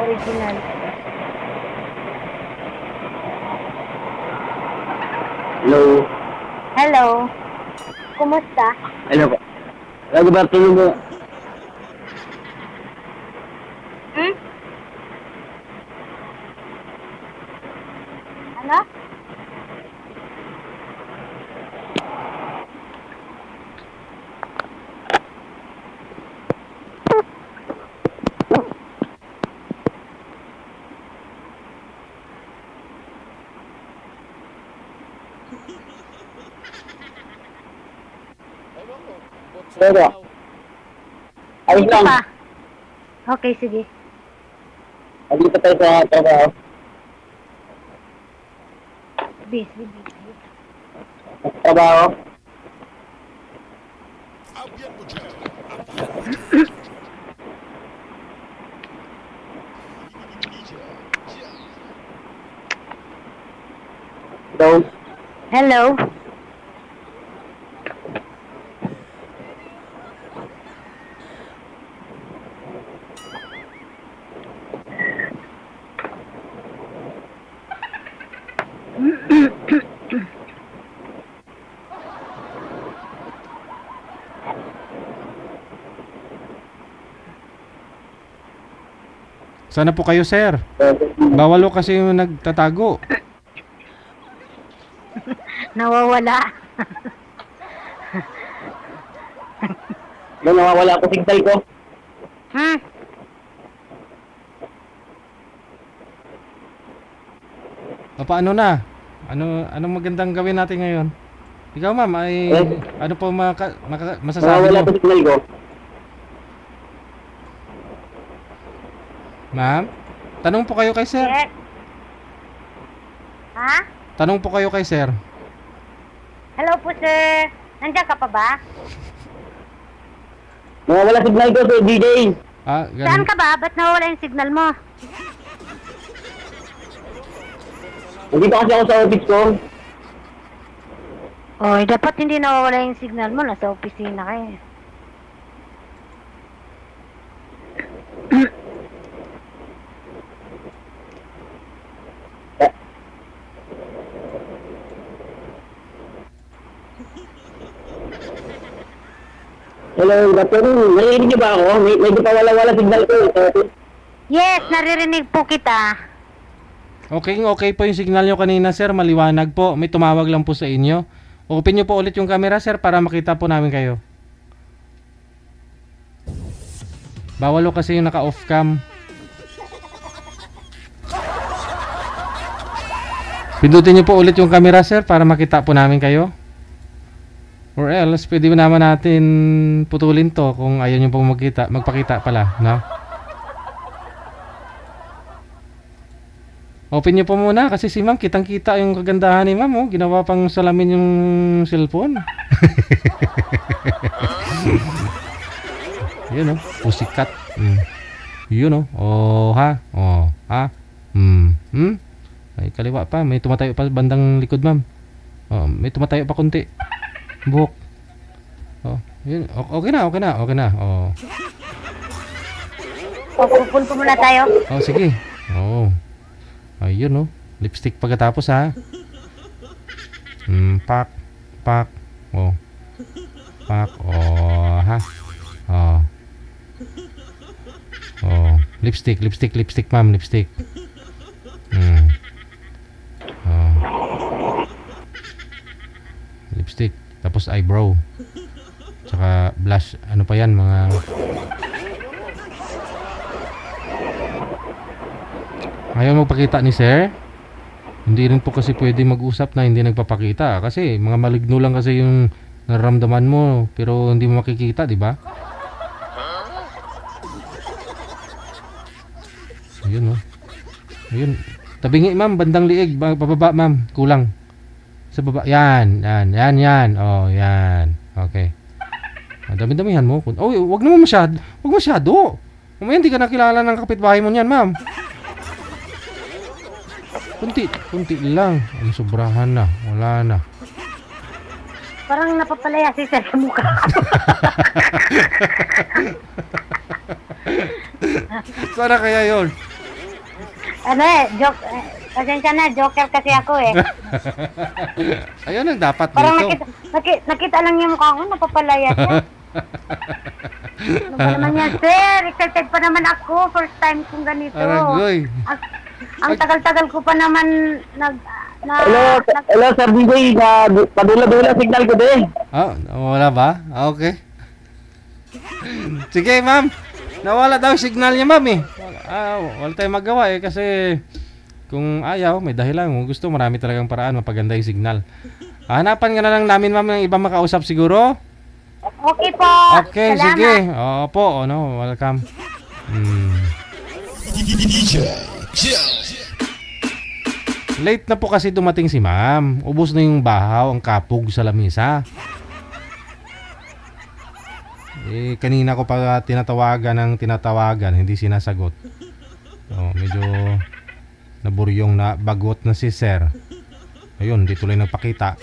Original. Hello. Hello. Kumusta? Ano po? Good afternoon po. Hmm? Ano? Pero, ayos Dito lang. pa. Okay, sige. Dito tayo sa trabaho. Busy. Trabaho. Hello. Hello. Sana po kayo, sir. Bawal po kasi yung nagtatago. Nawawala. Nawawala ako signal ko. Hmm? O paano na? Anong magandang gawin natin ngayon? Ikaw, ma'am, ay ano po masasabi Nawawala mo? ako signal ko. Ma'am, tanong po kayo kay sir. Yes. Ha? Tanong po kayo kay sir. Hello po, sir. Nandiyan ka pa ba? Nawawala signal ko sa DJ. Ah, Saan ganun. ka ba? Ba't nawawala yung signal mo? Nandito kasi ako sa office ko. Oy, dapat hindi nawawala yung signal mo. Nasa opisina ka eh. Hello, good afternoon. Narinig niyo ba ako? Medyo pa wala-wala signal ko. Yes, naririnig po kita. Okay po yung signal nyo kanina, sir. Maliwanag po. May tumawag lang po sa inyo. Open nyo po ulit yung camera, sir, para makita po namin kayo. Bawal po kasi yung naka-off cam. Pindutin nyo po ulit yung camera, sir, para makita po namin kayo. Or else, pwede naman natin putulin to kung ayaw nyo po magpakita pala, no? Open nyo po muna kasi si ma'am, kitang-kita yung kagandahan ni ma'am, oh. Ginawa pang salamin yung cellphone. Yun, oh. Pussycat. Yun, oh. Oh, ha? Oh, ha? Ay, kaliwa pa. May tumatayo pa bandang likod, ma'am. Oh, may tumatayo pa konti. Buhok. Oh, yun. Okay na. Oh. Pupunto muna tayo. Oh, sige. Oh. Ayun, oh. Lipstick pagkatapos, ha. Pak. Oh. Pak. Oh, ha. Oh. Oh. Lipstick, ma'am. Lipstick. Oh. Lipstick. Tapos eyebrow. Tsaka blush. Ano pa yan, mga... Ayaw magpakita ni sir. Hindi rin po kasi pwede mag-usap na hindi nagpapakita. Kasi mga maligno lang kasi yung nararamdaman mo. Pero hindi mo makikita, di ba? Ayun, oh. Ayun. Tabingi, ma'am. Bandang liig. Pababa, ma'am. Kulang. Sa baba. Yan. Oh, yan. Okay. Dami-damihan mo. Oh, wag naman masyado. Wag masyado. Mamaya hindi ka nakilala ng kapitbahay mo niyan, ma'am. Kunti lang. Ang sobrahan na. Wala na. Parang napapalaya si sir sa mukha. Sana kaya yun? Ano joke. Pasensya na, joker kasi ako eh. Ayun ang dapat Parang dito. nakita lang yung mukha ko, napapalaya siya. Ano ba naman yan, sir? Excited pa naman ako. First time kong ganito. Aragoy. Ang tagal-tagal ko pa naman Hello, Sir DJ. Padula-dula signal ko din. Ah, wala ba? Ah, okay. Sige, ma'am. Nawala daw yung signal niya, ma'am eh. Wala tayong magawa eh kasi kung ayaw, may dahilan. Kung gusto, marami talagang paraan mapaganda yung signal. Hanapan ka na lang namin, ma'am, ng ibang makausap siguro. Okay po. Okay, Salamat. sige. Opo, welcome. Late na po kasi dumating si ma'am. Ubos na yung bahaw, ang kapog sa lamisa. Kanina ko pa tinatawagan, hindi sinasagot. Medyo naburyong na bagot na si sir. Ayun, di tuloy nagpakita.